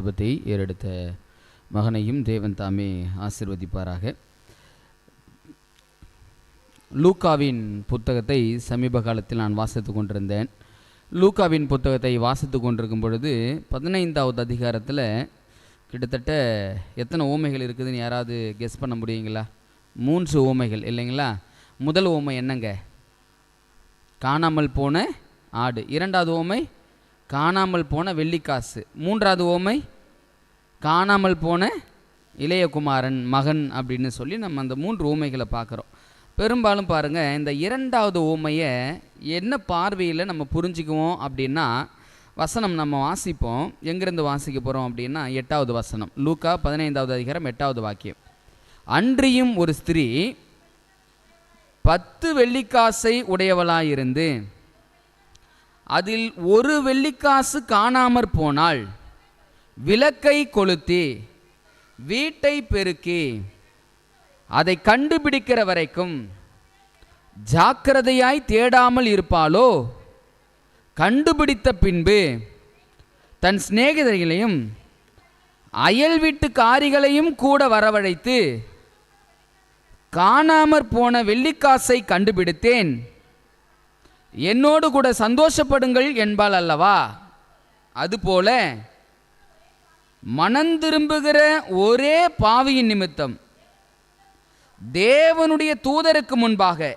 விபத்தை ஏறெடுத்த மகனையும் தேவன் தாமே ஆசீர்வதிப்பாராக. லூக்காவின் புத்தகத்தை சமீப காலத்தில் நான் வாசித்து கொண்டிருந்தேன். லூக்காவின் புத்தகத்தை வாசித்து கொண்டிருக்கும் பொழுது 15வது அதிகாரத்தில் கிட்டத்தட்ட எத்தனை ஓமைகள் இருக்குதுன்னு யாராவது கெஸ் பண்ண முடியுங்களா? 3 ஓமைகள் இல்லைங்களா? முதல் ஓமை என்னங்க? காணாமல் போன ஆடு. 2வது ஓமை காணாமல் போன வெள்ளிக்காசு. 3வது ஓமை காணாமல் போன இளையகுமாரன் மகன் அப்படின்னு சொல்லி நம்ம அந்த 3 ஓமைகளை பார்க்குறோம். பெரும்பாலும் பாருங்கள், இந்த 2வது ஓமையை என்ன பார்வையில் நம்ம புரிஞ்சுக்குவோம் அப்படின்னா, வசனம் நம்ம வாசிப்போம். எங்கேருந்து வாசிக்க போகிறோம் அப்படின்னா 8வது வசனம், லூக்கா 15வது அதிகாரம் 8வது வாக்கியம். அன்றியும் ஒரு ஸ்திரீ 10 வெள்ளிக்காசை உடையவளாயிருந்து அதில் ஒரு வெள்ளிக்காசு காணாமற் போனால் விளக்கை கொளுத்தி வீட்டை பெருக்கி அதை கண்டுபிடிக்கிற வரைக்கும் ஜாக்கிரதையாய் தேடாமல் இருப்பாளோ? கண்டுபிடித்த பின்பு தன் சிநேகிதர்களையும் அயல் வீட்டுக்காரிகளையும் கூட வரவழைத்து, காணாமற் போன வெள்ளிக்காசை கண்டுபிடித்தேன், என்னோடு கூட சந்தோஷப்படுங்கள் என்பாள் அல்லவா? அதுபோல மனந்திரும்புகிற ஒரே பாவியின் நிமித்தம் தேவனுடைய தூதருக்கு முன்பாக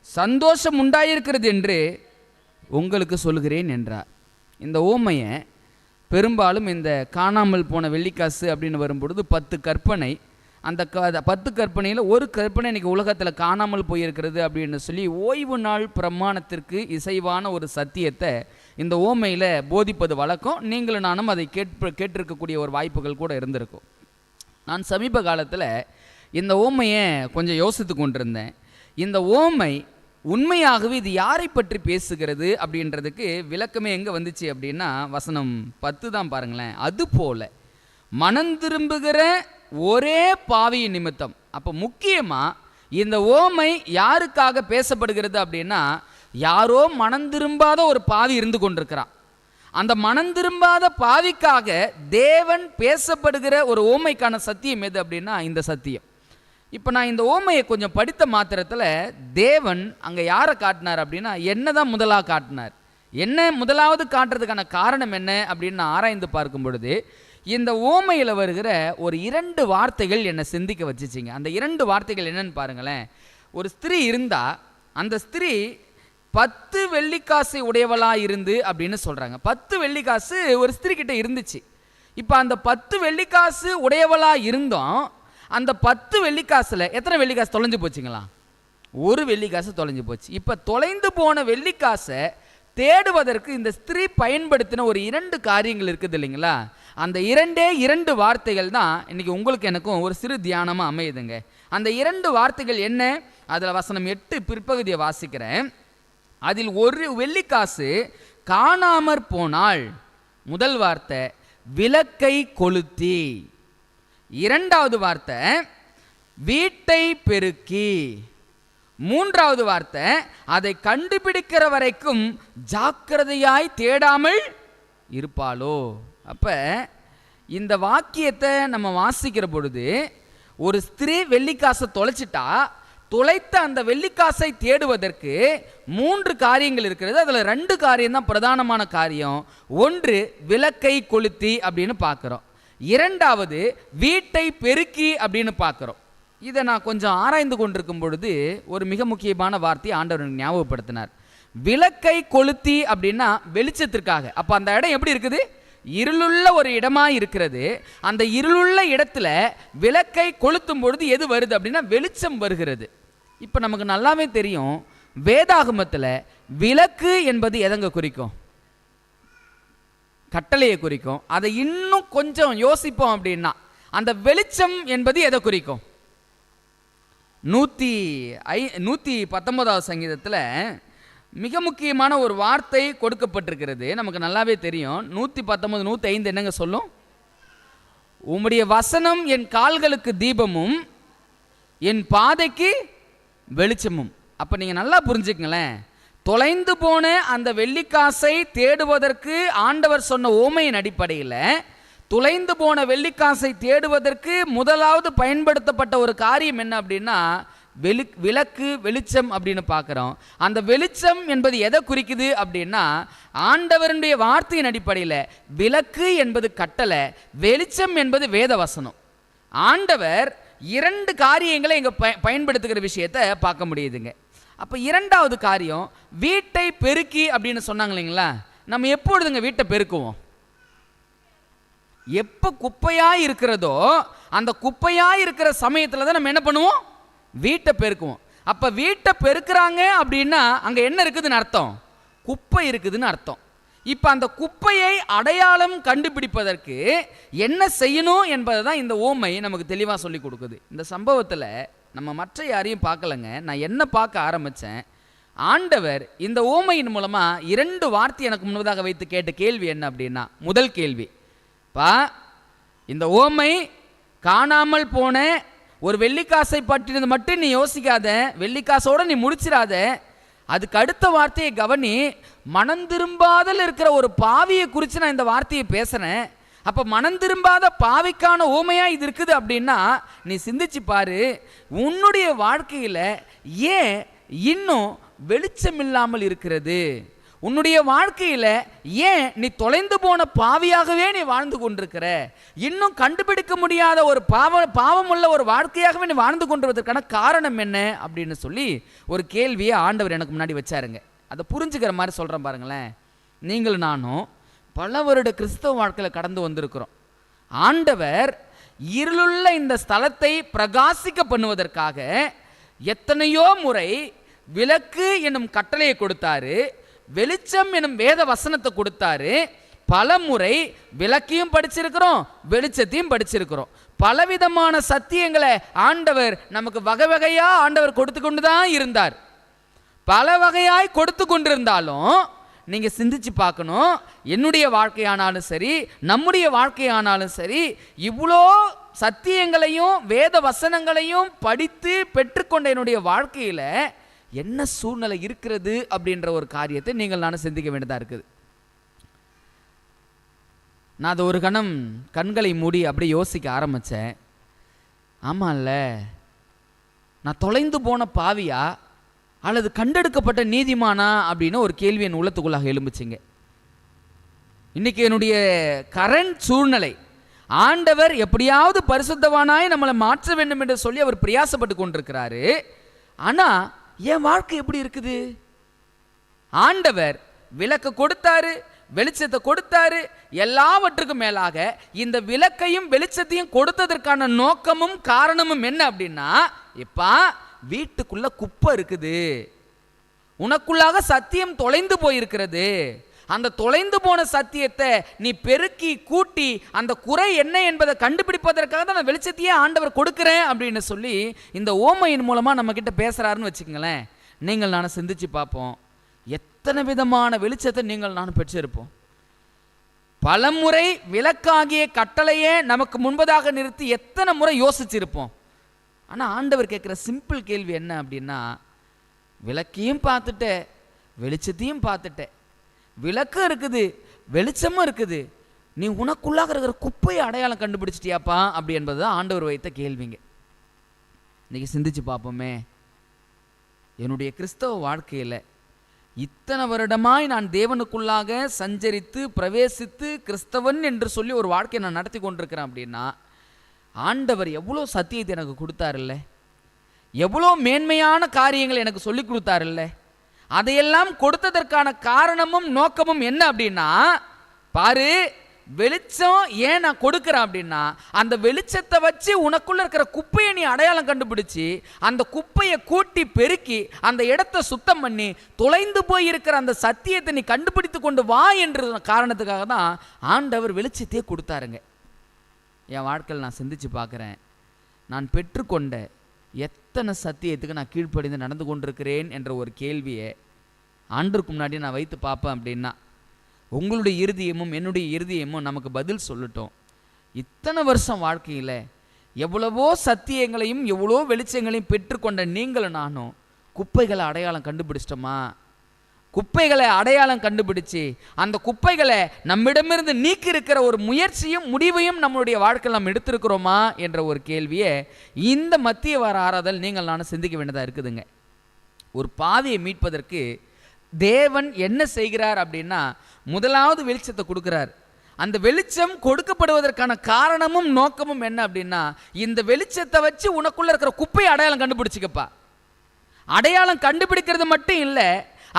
சந்தோஷம் உண்டாயிருக்கிறது என்று உங்களுக்கு சொல்கிறேன் என்றார். இந்த ஓமையை பெரும்பாலும் இந்த காணாமல் போன வெள்ளிக்காசு அப்படின்னு வரும்பொழுது 10 கற்பனை, அந்த 10 கற்பனையில் ஒரு கற்பனை இன்றைக்கி உலகத்தில் காணாமல் போயிருக்கிறது அப்படின்னு சொல்லி ஓய்வு நாள் பிரமாணத்திற்கு இசைவான ஒரு சத்தியத்தை இந்த ஓமையில் போதிப்பது வழக்கம். நீங்களும் நானும் அதை கேட்டிருக்கக்கூடிய ஒரு வாய்ப்புகள் கூட இருந்திருக்கும். நான் சமீப காலத்தில் இந்த ஓமையை கொஞ்சம் யோசித்து கொண்டிருந்தேன். இந்த ஓமை உண்மையாகவே இது யாரை பற்றி பேசுகிறது அப்படின்றதுக்கு விளக்கமே எங்கே வந்துச்சு அப்படின்னா வசனம் 10 தான் பாருங்களேன். அதுபோல மனந்திரும்புகிற ஒரே பாவியின் நிமித்தம். அப்போ முக்கியமாக இந்த ஓமை யாருக்காக பேசப்படுகிறது அப்படின்னா, யாரோ மனந்திரும்பாத ஒரு பாவி இருந்து கொண்டிருக்கிறான். அந்த மனந்திரும்பாத பாவிக்காக தேவன் பேசப்படுகிற ஒரு ஓமைக்கான சத்தியம் எது அப்படின்னா இந்த சத்தியம். இப்போ நான் இந்த ஓமையை கொஞ்சம் படித்த மாத்திரத்தில் தேவன் அங்கே யாரை காட்டினார் அப்படின்னா என்ன தான் முதலாக காட்டினார். என்ன முதலாவது காட்டுறதுக்கான காரணம் என்ன அப்படின்னு நான் ஆராய்ந்து பார்க்கும் பொழுது இந்த ஓமையில் வருகிற ஒரு 2 வார்த்தைகள் என்னை சிந்திக்க வச்சுச்சிங்க. அந்த 2 வார்த்தைகள் என்னன்னு பாருங்களேன். ஒரு ஸ்திரீ இருந்தால் அந்த ஸ்திரீ 10 வெள்ளிக்காசை உடையவளாக இருந்து அப்படின்னு சொல்கிறாங்க. 10 வெள்ளிக்காசு ஒரு ஸ்திரீ கிட்ட இருந்துச்சு. இப்போ அந்த 10 வெள்ளிக்காசு உடையவளாக இருந்தோம். அந்த 10 வெள்ளிக்காசில் எத்தனை வெள்ளிக்காசு தொலைஞ்சு போச்சுங்களா? ஒரு வெள்ளிக்காசு தொலைஞ்சு போச்சு. இப்போ தொலைந்து போன வெள்ளிக்காசை தேடுவதற்கு இந்த ஸ்திரீ பயன்படுத்தின ஒரு 2 காரியங்கள் இருக்குது இல்லைங்களா? அந்த 2 வார்த்தைகள் தான் இன்னைக்கு உங்களுக்கு எனக்கும் ஒரு சிறு தியானமாக அமையுதுங்க. அந்த 2 வார்த்தைகள் என்ன? அதில் வசனம் 8 பிற்பகுதியை வாசிக்கிறேன். அதில் ஒரு வெள்ளிக்காசு காணாமற் போனால், முதல் வார்த்தை விளக்கை கொளுத்தி, 2வது வார்த்தை வீட்டை பெருக்கி, 3வது வார்த்தை அதை கண்டுபிடிக்கிற வரைக்கும் ஜாக்கிரதையாய் தேடாமல் இருப்பாளோ. அப்போ இந்த வாக்கியத்தை நம்ம வாசிக்கிற பொழுது ஒரு ஸ்திரீ வெள்ளிக்காசை தொலைச்சிட்டா, தொலைத்த அந்த வெள்ளிக்காசை தேடுவதற்கு 3 காரியங்கள் இருக்கிறது. அதில் 2 காரியம் தான் பிரதானமான காரியம். ஒன்று விளக்கை கொளுத்தி அப்படின்னு பார்க்குறோம், 2வது வீட்டை பெருக்கி அப்படின்னு பார்க்குறோம். இதை நான் கொஞ்சம் ஆராய்ந்து கொண்டிருக்கும் பொழுது ஒரு மிக முக்கியமான வார்த்தையை ஆண்டவர் ஞாபகப்படுத்தினார். விளக்கை கொளுத்தி அப்படின்னா வெளிச்சத்திற்காக. அப்போ அந்த இடம் எப்படி இருக்குது? இருளுள்ள ஒரு இடமா இருக்கிறது. அந்த இருளுள்ள இடத்துல விளக்கை கொளுத்தும் பொழுது எது வருது அப்படின்னா வெளிச்சம் வருகிறது. இப்போ நமக்கு நல்லாவே தெரியும், வேதாகமத்தில் விளக்கு என்பது எதங்க குறிக்கும்? கட்டளையை குறிக்கும். அதை இன்னும் கொஞ்சம் யோசிப்போம் அப்படின்னா அந்த வெளிச்சம் என்பது எதை குறிக்கும்? 119வது சங்கீதத்தில் மிக முக்கியமான ஒரு வார்த்தை கொடுக்கப்பட்டிருக்கிறது. நமக்கு நல்லாவே தெரியும். 119, 105 என்னங்க சொல்லும்? உம்முடைய வசனம் என் கால்களுக்கு தீபமும் என் பாதைக்கு வெளிச்சமும். அப்போ நீங்கள் நல்லா புரிஞ்சுக்கங்களேன், தொலைந்து போன அந்த வெள்ளிக்காசை தேடுவதற்கு ஆண்டவர் சொன்ன ஓமையின் அடிப்படையில் தொலைந்து போன வெள்ளிக்காசை தேடுவதற்கு முதலாவது பயன்படுத்தப்பட்ட ஒரு காரியம் என்ன அப்படின்னா விளக்கு, வெளிச்சம் அப்படின்னு பார்க்குறோம். அந்த வெளிச்சம் என்பது எதை குறிக்குது அப்படின்னா ஆண்டவருடைய வார்த்தையின் அடிப்படையில் விளக்கு என்பது கட்டளை, வெளிச்சம் என்பது வேத வசனம். ஆண்டவர் 2 காரியங்களை இங்கே பயன்படுத்துகிற விஷயத்தை பார்க்க முடியுதுங்க. அப்போ 2வது காரியம் வீட்டை பெருக்கி அப்படின்னு சொன்னாங்க இல்லைங்களா. நம்ம எப்பொழுதுங்க வீட்டை பெருக்குவோம்? எப்போ குப்பையாக இருக்கிறதோ அந்த குப்பையாக இருக்கிற சமயத்தில் தான் நம்ம என்ன பண்ணுவோம்? வீட்டை பெருக்குவோம். அப்போ வீட்டை பெருக்குறாங்க அப்படின்னா அங்கே என்ன இருக்குதுன்னு அர்த்தம்? குப்பை இருக்குதுன்னு அர்த்தம். இப்போ அந்த குப்பையை அடையாளம் கண்டுபிடிப்பதற்கு என்ன செய்யணும் என்பதை தான் இந்த ஓமை நமக்கு தெளிவாக சொல்லி கொடுக்குது. இந்த சம்பவத்தில் நம்ம மற்ற யாரையும் பார்க்கலங்க. நான் என்ன பார்க்க ஆரம்பித்தேன், ஆண்டவர் இந்த ஓமையின் மூலமாக 2 வார்த்தை எனக்கு முன்பதாக வைத்து கேட்ட கேள்வி என்ன அப்படின்னா, முதல் கேள்வி, இந்த ஓமை காணாமல் போன ஒரு வெள்ளிக்காசை பற்றினது மட்டும் நீ யோசிக்காத, வெள்ளிக்காசோடு நீ முடிச்சிடாத. அதுக்கு அடுத்த வார்த்தையை கவனி, மனம் திரும்பாதல் இருக்கிற ஒரு பாவியை குறித்து நான் இந்த வார்த்தையை பேசுகிறேன். அப்போ மனம் திரும்பாத பாவிக்கான ஓமையாக இது இருக்குது அப்படின்னா நீ சிந்திச்சு பாரு, உன்னுடைய வாழ்க்கையில் ஏன் இன்னும் வெளிச்சம் இல்லாமல் இருக்கிறது? உன்னுடைய வாழ்க்கையில் ஏன் நீ தொலைந்து போன பாவியாகவே நீ வாழ்ந்து கொண்டிருக்கிற? இன்னும் கண்டுபிடிக்க முடியாத ஒரு பாவமுள்ள ஒரு வாழ்க்கையாகவே நீ வாழ்ந்து கொண்டிருப்பதற்கான காரணம் என்ன அப்படின்னு சொல்லி ஒரு கேள்வியை ஆண்டவர் எனக்கு முன்னாடி வச்சாருங்க. அதை புரிஞ்சுக்கிற மாதிரி சொல்கிறேன் பாருங்களேன். நீங்களும் நானும் பல வருட கிறிஸ்தவ வாழ்க்கையில் கடந்து வந்திருக்கிறோம். ஆண்டவர் இருளுள்ள இந்த ஸ்தலத்தை பிரகாசிக்க பண்ணுவதற்காக எத்தனையோ முறை விளக்கு என்னும் கட்டளையை கொடுத்தாரு, வெளிச்சம் எனும் வேத வசனத்தை கொடுத்தாரு. பல முறை விளக்கையும் படிச்சிருக்கிறோம், வெளிச்சத்தையும் படிச்சிருக்கிறோம். பலவிதமான சத்தியங்களை ஆண்டவர் நமக்கு வகை வகையா ஆண்டவர் கொடுத்து கொண்டு தான் இருந்தார். பல வகையாய் கொடுத்து கொண்டிருந்தாலும் நீங்க சிந்திச்சு பார்க்கணும், என்னுடைய வாழ்க்கையானாலும் சரி, நம்முடைய வாழ்க்கையானாலும் சரி, இவ்வளோ சத்தியங்களையும் வேத வசனங்களையும் படித்து பெற்றுக்கொண்ட என்னுடைய வாழ்க்கையில் என்ன சூழ்நிலை இருக்கிறது அப்படின்ற ஒரு காரியத்தை நீங்கள் நானும் சிந்திக்க வேண்டியதாக இருக்குது. நான் அதை ஒரு கணம் கண்களை மூடி அப்படி யோசிக்க ஆரம்பித்தேன். ஆமாம்ல, நான் தொலைந்து போன பாவியா அல்லது கண்டெடுக்கப்பட்ட நீதிமானா அப்படின்னு ஒரு கேள்வி என் உள்ளத்துக்குள்ளாக எழும்புச்சிங்க. இன்னைக்கு என்னுடைய கரண்ட் சூழ்நிலை, ஆண்டவர் எப்படியாவது பரிசுத்தவானாய் நம்மளை மாற்ற வேண்டும் என்று சொல்லி அவர் பிரயாசப்பட்டு கொண்டிருக்கிறாரு. ஆனால் என் வாழ்க்கை எப்படி இருக்குது? ஆண்டவர் விளக்கு கொடுத்தாரு, வெளிச்சத்தை கொடுத்தாரு. எல்லாவற்றுக்கும் மேலாக இந்த விளக்கையும் வெளிச்சத்தையும் கொடுத்ததற்கான நோக்கமும் காரணமும் என்ன அப்படின்னா, இப்ப வீட்டுக்குள்ள குப்பை இருக்குது, உனக்குள்ளாக சத்தியம் தொலைந்து போயிருக்கிறது. அந்த தொலைந்து போன சத்தியத்தை நீ பெருக்கி கூட்டி அந்த குறை என்ன என்பதை கண்டுபிடிப்பதற்காக தான் நான் வெளிச்சத்தையே ஆண்டவர் கொடுக்கிறேன் அப்படின்னு சொல்லி இந்த ஓமையின் மூலமாக நம்ம கிட்ட பேசுறாருன்னு வச்சுக்கங்களேன். நீங்கள் நானும் சிந்திச்சு பார்ப்போம், எத்தனை விதமான வெளிச்சத்தை நீங்கள் நானும் பெற்றிருப்போம். பலமுறை விளக்காகிய கட்டளையே நமக்கு முன்பதாக நிறுத்தி எத்தனை முறை யோசிச்சிருப்போம். ஆனால் ஆண்டவர் கேட்குற சிம்பிள் கேள்வி என்ன அப்படின்னா, விளக்கையும் பார்த்துட்ட, வெளிச்சத்தையும் பார்த்துட்ட, விளக்கு இருக்குது, வெளிச்சமும் இருக்குது, நீ உனக்குள்ளாக இருக்கிற குப்பையை அடையாளம் கண்டுபிடிச்சிட்டியாப்பா அப்படி என்பது தான் ஆண்டவர் வைத்த கேள்விங்க. இன்னைக்கு சிந்திச்சு பார்ப்போமே, என்னுடைய கிறிஸ்தவ வாழ்க்கையில் இத்தனை வருடமாய் நான் தேவனுக்குள்ளாக சஞ்சரித்து பிரவேசித்து கிறிஸ்தவன் என்று சொல்லி ஒரு வாழ்க்கையை நான் நடத்தி கொண்டிருக்கிறேன் அப்படின்னா, ஆண்டவர் எவ்வளோ சத்தியத்தை எனக்கு கொடுத்தாருல்ல, எவ்வளோ மேன்மையான காரியங்கள் எனக்கு சொல்லி கொடுத்தாருல்ல. அதையெல்லாம் கொடுத்ததற்கான காரணமும் நோக்கமும் என்ன அப்படின்னா, பாரு, வெளிச்சம் ஏன் நான் கொடுக்கிறேன் அப்படின்னா, அந்த வெளிச்சத்தை வச்சு உனக்குள்ள இருக்கிற குப்பையை நீ அடையாளம் கண்டுபிடிச்சு அந்த குப்பையை கூட்டி பெருக்கி அந்த இடத்தை சுத்தம் பண்ணி தொலைந்து போய் இருக்கிற அந்த சத்தியத்தை நீ கண்டுபிடித்து கொண்டு வா என்ற காரணத்துக்காக தான் ஆண்டவர் வெளிச்சத்தையே கொடுத்தாருங்க. என் வாழ்க்கையில் நான் சிந்திச்சு பார்க்குறேன், நான் பெற்றுக்கொண்ட எத்தனை சத்தியத்துக்கு நான் கீழ்ப்படிந்து நடந்து கொண்டிருக்கிறேன் என்ற ஒரு கேள்வியை ஆண்டருக்கு முன்னாடி நான் வைத்து பார்ப்பேன். அப்படின்னா உங்களுடைய இருதயமும் என்னுடைய இருதயமும் நமக்கு பதில் சொல்லட்டும். இத்தனை வருஷம் வாழ்க்கையில் எவ்வளவோ சத்தியங்களையும் எவ்வளோ வெளிச்சங்களையும் பெற்றுக்கொண்ட நீங்களும் நானும் குப்பைகளை அடையாளம் கண்டுபிடிச்சிட்டோமா? குப்பைகளை அடையாளம் கண்டுபிடிச்சு அந்த குப்பைகளை நம்மிடமிருந்து நீக்கி இருக்கிற ஒரு முயற்சியும் முடிவையும் நம்மளுடைய வாழ்க்கையில் நம்ம எடுத்திருக்கிறோமா என்ற ஒரு கேள்வியை இந்த மத்திய வார ஆராதல் நீங்கள் நானும் சிந்திக்க வேண்டியதாக இருக்குதுங்க. ஒரு பாவியை மீட்பதற்கு தேவன் என்ன செய்கிறார் அப்படின்னா, முதலாவது வெளிச்சத்தை கொடுக்கிறார். அந்த வெளிச்சம் கொடுக்கப்படுவதற்கான காரணமும் நோக்கமும் என்ன அப்படின்னா, இந்த வெளிச்சத்தை வச்சு உனக்குள்ள இருக்கிற குப்பையை அடையாளம் கண்டுபிடிச்சிக்கப்பா. அடையாளம் கண்டுபிடிக்கிறது மட்டும் இல்லை,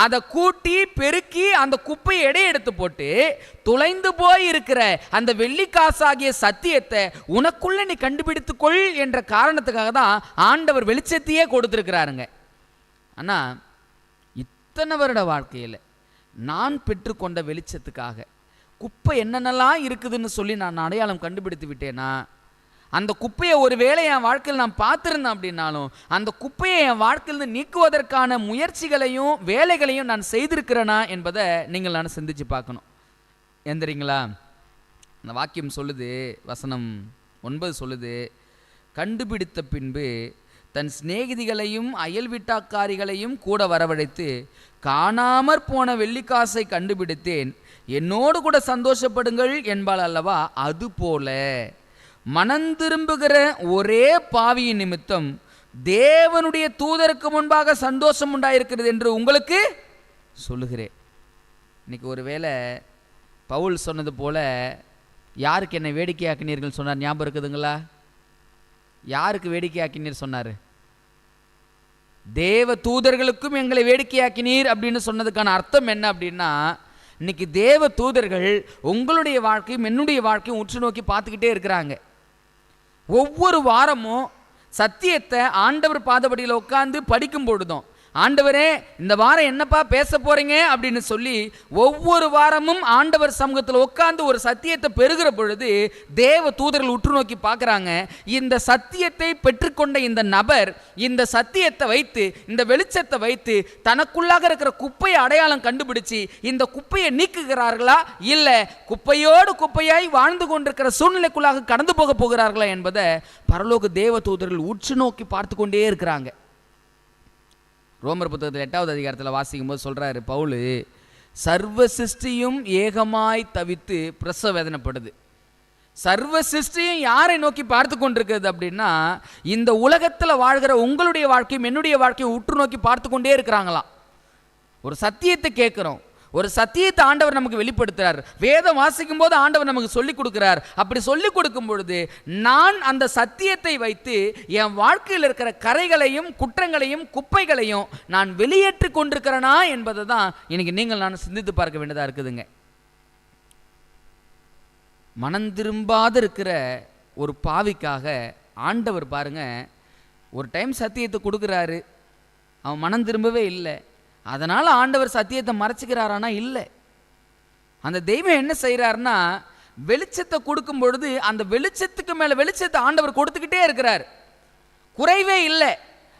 அதை கூட்டி பெருக்கி அந்த குப்பையை எடை எடுத்து போட்டு துளைந்து போய் இருக்கிற அந்த வெள்ளிக்காசாகிய சத்தியத்தை உனக்குள்ள நீ கண்டுபிடித்துக்கொள் என்ற காரணத்துக்காக தான் ஆண்டவர் வெளிச்சத்தையே கொடுத்துருக்கிறாருங்க. ஆனால் இத்தனை வருட வாழ்க்கையில் நான் பெற்றுக்கொண்ட வெளிச்சத்துக்காக குப்பை என்னென்னலாம் இருக்குதுன்னு சொல்லி நான் அடையாளம் கண்டுபிடித்து விட்டேனா, அந்த குப்பையை ஒரு வேளை என் வாழ்க்கையில் நான் பார்த்துருந்தேன் அப்படின்னாலும் அந்த குப்பையை என் வாழ்க்கையிலிருந்து நீக்குவதற்கான முயற்சிகளையும் வேலைகளையும் நான் செய்திருக்கிறேனா என்பதை நீங்கள் நான் சிந்திச்சு பார்க்கணும். எந்திரிங்களா? அந்த வாக்கியம் சொல்லுது, வசனம் 9 சொல்லுது, கண்டுபிடித்த பின்பு தன் சிநேகிதிகளையும் அயல் வீட்டாக்காரிகளையும் கூட வரவழைத்து காணாமற் போன வெள்ளிக்காசை கண்டுபிடித்தேன், என்னோடு கூட சந்தோஷப்படுங்கள் என்பாள் அல்லவா, அதுபோல மனந்திரும்புகிற ஒரே பாவியின் நிமித்தம் தேவனுடைய தூதருக்கு முன்பாக சந்தோஷம் உண்டாயிருக்கிறது என்று உங்களுக்கு சொல்லுகிறேன். இன்னைக்கு ஒருவேளை பவுல் சொன்னது போல யாருக்கு என்னை வேடிக்கையாக்கினீர்கள் சொன்னார், ஞாபகம் இருக்குதுங்களா? யாருக்கு வேடிக்கையாக்கினீர் சொன்னார்? தேவ தூதர்களுக்கும் எங்களை வேடிக்கையாக்கினீர் அப்படின்னு சொன்னதுக்கான அர்த்தம் என்ன அப்படின்னா, இன்னைக்கு தேவ தூதர்கள் உங்களுடைய வாழ்க்கையும் என்னுடைய வாழ்க்கையும் உற்று நோக்கி பார்த்துக்கிட்டே இருக்கிறாங்க. ஒவ்வொரு வாரமும் சத்தியத்தை ஆண்டவர் பாதபடியில் உட்காந்து படிக்கும் பொழுதும், ஆண்டவரே இந்த வாரம் என்னப்பா பேச போறீங்க அப்படின்னு சொல்லி ஒவ்வொரு வாரமும் ஆண்டவர் சமூகத்தில் உட்கார்ந்து ஒரு சத்தியத்தை பெறுகிற பொழுது தேவ தூதர்கள் உற்று நோக்கி பார்க்குறாங்க. இந்த சத்தியத்தை பெற்றுக்கொண்ட இந்த நபர் இந்த சத்தியத்தை வைத்து, இந்த வெளிச்சத்தை வைத்து தனக்குள்ளாக இருக்கிற குப்பையை அடையாளம் கண்டுபிடிச்சு இந்த குப்பையை நீக்குகிறார்களா, இல்லை குப்பையோடு குப்பையாய் வாழ்ந்து கொண்டிருக்கிற சூழ்நிலைக்குள்ளாக கடந்து போக போகிறார்களா என்பதை பரலோக தேவ தூதர்கள் உற்று நோக்கி பார்த்து கொண்டே இருக்கிறாங்க. ரோமர் புத்தகத்தில் 8வது அதிகாரத்தில் வாசிக்கும் போது சொல்கிறாரு பவுல், சர்வ சிருஷ்டியும் ஏகமாய் தவித்து பிரசவ வேதனைப்படுது. சர்வ சிருஷ்டியும் யாரை நோக்கி பார்த்து கொண்டிருக்கிறது அப்படின்னா, இந்த உலகத்தில் வாழ்கிற உங்களுடைய வாழ்க்கையும் என்னுடைய வாழ்க்கையும் உற்று நோக்கி பார்த்து கொண்டே இருக்கிறாங்களாம். ஒரு சத்தியத்தை கேட்குறோம், ஒரு சத்தியத்தை ஆண்டவர் நமக்கு வெளிப்படுத்துறார், வேதம் வாசிக்கும் போது ஆண்டவர் நமக்கு சொல்லிக் கொடுக்கிறார். அப்படி சொல்லிக் கொடுக்கும் பொழுது நான் அந்த சத்தியத்தை வைத்து என் வாழ்க்கையில் இருக்கிற கரைகளையும் குற்றங்களையும் குப்பைகளையும் நான் வெளியேற்றி கொண்டிருக்கிறேனா என்பதை தான் இன்னைக்கு நீங்கள் நான் சிந்தித்து பார்க்க வேண்டியதாக இருக்குதுங்க. மனம் திரும்பாத இருக்கிற ஒரு பாவிக்காக ஆண்டவர் பாருங்க, ஒரு டைம் சத்தியத்தை கொடுக்குறாரு, அவன் மனம் திரும்பவே இல்லை. அதனால் ஆண்டவர் சத்தியத்தை மறைச்சிக்கிறாரானா இல்லை. அந்த தெய்வம் என்ன செய்கிறாருன்னா, வெளிச்சத்தை கொடுக்கும் பொழுது அந்த வெளிச்சத்துக்கு மேலே வெளிச்சத்தை ஆண்டவர் கொடுத்துக்கிட்டே இருக்கிறார். குறைவே இல்லை,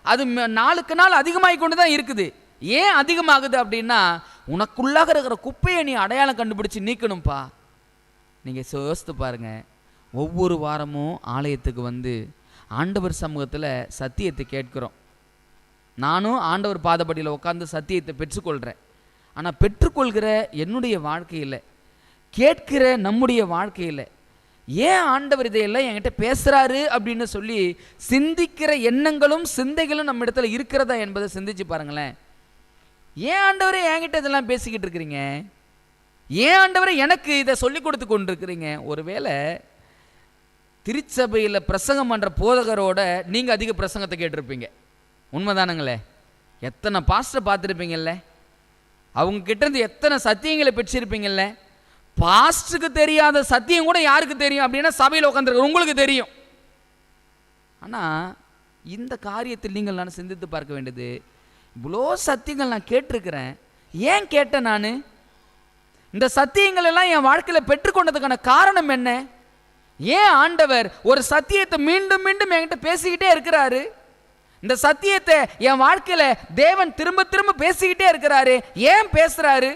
அது நாளுக்கு நாள் அதிகமாகி கொண்டு தான் இருக்குது. ஏன் அதிகமாகுது அப்படின்னா, உனக்குள்ளாக இருக்கிற குப்பையை நீ அடையாளம் கண்டுபிடிச்சி நீக்கணும்ப்பா. நீங்கள் யோசித்து பாருங்க, ஒவ்வொரு வாரமும் ஆலயத்துக்கு வந்து ஆண்டவர் சமூகத்தில் சத்தியத்தை கேட்கிறோம். நானும் ஆண்டவர் பாதப்படியில் உட்காந்து சத்தியத்தை பெற்றுக்கொள்கிறேன். ஆனால் பெற்றுக்கொள்கிற என்னுடைய வாழ்க்கையில், கேட்கிற நம்முடைய வாழ்க்கையில் ஏன் ஆண்டவர் இதையெல்லாம் என்கிட்ட பேசுகிறாரு அப்படின்னு சொல்லி சிந்திக்கிற எண்ணங்களும் சிந்தைகளும் நம்ம இடத்துல இருக்கிறதா என்பதை சிந்திச்சு பாருங்களேன். ஏன் ஆண்டவரே என்கிட்ட இதெல்லாம் பேசிக்கிட்டு இருக்கிறீங்க? ஏன் ஆண்டவரே எனக்கு இதை சொல்லி கொடுத்து கொண்டு இருக்கிறீங்க? ஒருவேளை திருச்சபையில் பிரசங்கம் பண்ணுற போதகரோட நீங்கள் அதிக பிரசங்கத்தை கேட்டிருப்பீங்க. உண்மைதானுங்களே? எத்தனை பாஸ்டர் பார்த்துருப்பீங்கல்ல, அவங்க கிட்டேருந்து எத்தனை சத்தியங்களை பெற்றிருப்பீங்கல்ல. பாஸ்டருக்கு தெரியாத சத்தியம் கூட யாருக்கு தெரியும் அப்படின்னா சபையில் உட்காந்துருக்க உங்களுக்கு தெரியும். ஆனால் இந்த காரியத்தில் நீங்கள் நான் சிந்தித்து பார்க்க வேண்டியது, இவ்வளோ சத்தியங்கள் நான் கேட்டிருக்கிறேன், ஏன் கேட்டேன் நான்? இந்த சத்தியங்கள் எல்லாம் என் வாழ்க்கையில் பெற்றுக்கொண்டதுக்கான காரணம் என்ன? ஏன் ஆண்டவர் ஒரு சத்தியத்தை மீண்டும் மீண்டும் என்கிட்ட பேசிக்கிட்டே இருக்கிறாரு? இந்த சத்தியத்தை என் வாழ்க்கையில் தேவன் திரும்ப திரும்ப பேசிக்கிட்டே இருக்கிறாரு. ஏன் பேசுறாரு?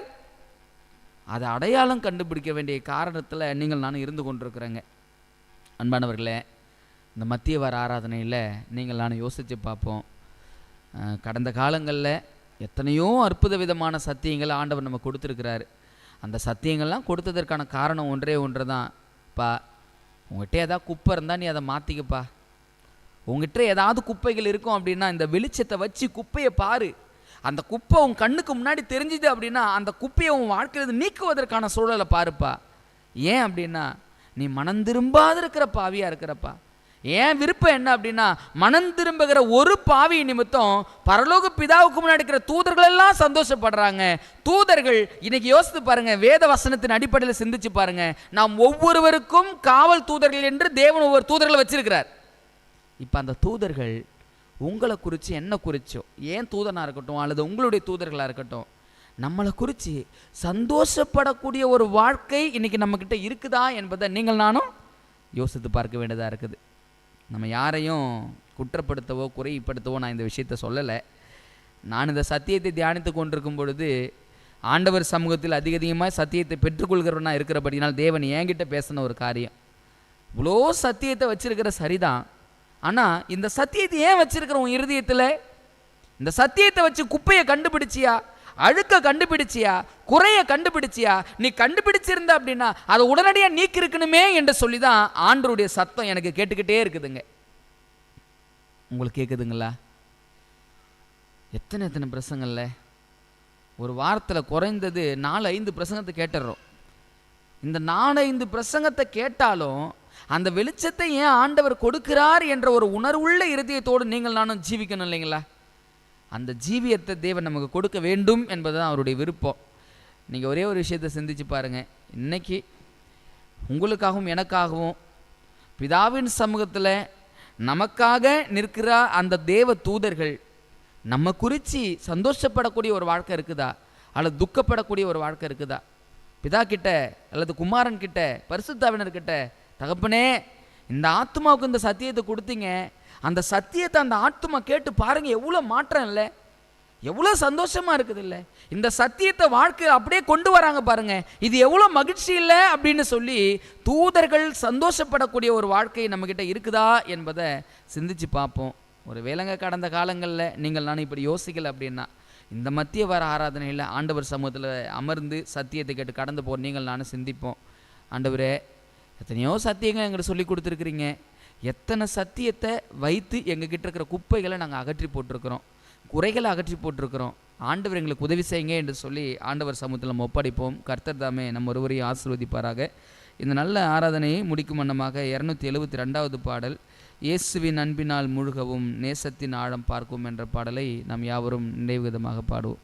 அதை அடையாளம் கண்டுபிடிக்க வேண்டிய காரணத்தில் நீங்கள் நானும் இருந்து கொண்டிருக்கிறேங்க. அன்பானவர்களே, இந்த மத்திய வார ஆராதனையில் நீங்கள் நானும் யோசித்து பார்ப்போம். கடந்த காலங்களில் எத்தனையோ அற்புத விதமான சத்தியங்களை ஆண்டவர் நம்ம கொடுத்துருக்கிறாரு. அந்த சத்தியங்கள்லாம் கொடுத்ததற்கான காரணம் ஒன்றே ஒன்று தான். பா, உங்கள்கிட்ட ஏதாவது குப்பை இருந்தால் நீ அதை மாற்றிக்கப்பா. உங்ககிட்ட ஏதாவது குப்பைகள் இருக்கும் அப்படின்னா இந்த வெளிச்சத்தை வச்சு குப்பையை பாரு. அந்த குப்பை உன் கண்ணுக்கு முன்னாடி தெரிஞ்சுது அப்படின்னா அந்த குப்பையை உன் வாழ்க்கையிலிருந்து நீக்குவதற்கான சூழலை பாருப்பா. ஏன் அப்படின்னா நீ மனம் திரும்பாத இருக்கிற பாவியாக இருக்கிறப்பா. ஏன் விருப்பம் என்ன அப்படின்னா மனம் திரும்புகிற ஒரு பாவி நிமித்தம் பரலோக பிதாவுக்கு முன்னாடி இருக்கிற தூதர்கள் எல்லாம் சந்தோஷப்படுறாங்க. தூதர்கள் இன்னைக்கு யோசித்து பாருங்க, வேத வசனத்தின் அடிப்படையில் சிந்திச்சு பாருங்க. நாம் ஒவ்வொருவருக்கும் காவல் தூதர்கள் என்று தேவன் ஒவ்வொரு தூதர்களை வச்சிருக்கிறார். இப்போ அந்த தூதர்கள் உங்களை குறித்து என்ன குறிச்சோ, ஏன் தூதனாக இருக்கட்டும் அல்லது உங்களுடைய தூதர்களாக இருக்கட்டும், நம்மளை குறித்து சந்தோஷப்படக்கூடிய ஒரு வாழ்க்கை இன்னைக்கு நம்மக்கிட்ட இருக்குதா என்பதை நீங்கள் நானும் யோசித்து பார்க்க வேண்டியதாக இருக்குது. நம்ம யாரையும் குற்றப்படுத்தவோ குறைப்படுத்தவோ நான் இந்த விஷயத்தை சொல்லலை. நான் இந்த சத்தியத்தை தியானித்து கொண்டிருக்கும் பொழுது ஆண்டவர் சமூகத்தில் அதிகமாக சத்தியத்தை பெற்றுக்கொள்கிறவனா இருக்கிறபடினால் தேவன் என்கிட்ட பேசின ஒரு காரியம், இவ்வளோ சத்தியத்தை வச்சிருக்கிற சரிதான், ஆனால் இந்த சத்தியத்தை ஏன் வச்சிருக்கிற உன் இருதயத்தில்? இந்த சத்தியத்தை வச்சு குப்பையை கண்டுபிடிச்சியா, அழுக்க கண்டுபிடிச்சியா, குறைய கண்டுபிடிச்சியா? நீ கண்டுபிடிச்சிருந்த அப்படின்னா அதை உடனடியாக நீக்கி இருக்கணுமே என்று சொல்லி தான் ஆண்டவருடைய சத்தம் எனக்கு கேட்டுக்கிட்டே இருக்குதுங்க. உங்களுக்கு கேட்குதுங்களா? எத்தனை பிரசங்கள்ல ஒரு வாரத்தில் குறைந்தது 4-5 பிரசங்கத்தை கேட்டுடுறோம். இந்த 4-5 பிரசங்கத்தை கேட்டாலும் அந்த வெளிச்சத்தை ஏன் ஆண்டவர் கொடுக்கிறார் என்ற ஒரு உணர்வுள்ள இருதயத்தோடு நீங்கள் நானும் ஜீவிக்கணும் இல்லைங்களா? அந்த ஜீவியத்தை தேவன் நமக்கு கொடுக்க வேண்டும் என்பதுதான் அவருடைய விருப்பம். நீங்கள் ஒரே ஒரு விஷயத்தை சிந்திச்சு பாருங்கள். இன்னைக்கு உங்களுக்காகவும் எனக்காகவும் பிதாவின் சமூகத்தில் நமக்காக நிற்கிற அந்த தேவ தூதர்கள் நம்ம குறித்து சந்தோஷப்படக்கூடிய ஒரு வாழ்க்கை இருக்குதா அல்லது துக்கப்படக்கூடிய ஒரு வாழ்க்கை இருக்குதா? பிதா கிட்ட அல்லது குமாரன் கிட்ட பரிசுத்தாவினர்கிட்ட, தகப்பனே இந்த ஆத்மாவுக்கு இந்த சத்தியத்தை கொடுத்தீங்க, அந்த சத்தியத்தை அந்த ஆத்மா கேட்டு பாருங்க, எவ்வளோ மாற்றம் இல்லை, எவ்வளோ சந்தோஷமா இருக்குது இல்லை, இந்த சத்தியத்தை வாழ்க்கை அப்படியே கொண்டு வராங்க பாருங்க, இது எவ்வளோ மகிழ்ச்சி இல்லை அப்படின்னு சொல்லி தூதர்கள் சந்தோஷப்படக்கூடிய ஒரு வாழ்க்கை நம்மக்கிட்ட இருக்குதா என்பதை சிந்திச்சு பார்ப்போம். ஒரு வேளைங்க கடந்த காலங்களில் நீங்கள் நான் இப்படி யோசிக்கலை அப்படின்னா இந்த மத்திய வார ஆராதனையில் ஆண்டவர் சமூகத்தில் அமர்ந்து சத்தியத்தை கேட்டு கடந்து போகிற நீங்கள் நானும் சிந்திப்போம். ஆண்டவரே, எத்தனையோ சத்தியங்கள் எங்களுக்கு சொல்லி கொடுத்துருக்குறீங்க, எத்தனை சத்தியத்தை வைத்து எங்ககிட்ட இருக்கிற குப்பைகளை நாங்கள் அகற்றி போட்டிருக்கிறோம், குறைகளை அகற்றி போட்டிருக்கிறோம். ஆண்டவர் எங்களுக்கு உதவி செய்யுங்க என்று சொல்லி ஆண்டவர் சமூகத்தில் நம்ம ஒப்படைப்போம். கர்த்தர் தாமே நம்ம ஒருவரையும் ஆசீர்வதிப்பாராக. இந்த நல்ல ஆராதனையை முடிக்கும் வண்ணமாக 272வது பாடல், இயேசுவின் அன்பினால் முழுகவும் நேசத்தின் ஆழம் பார்க்கும் என்ற பாடலை நாம் யாவரும் நினைவு விதமாக பாடுவோம்.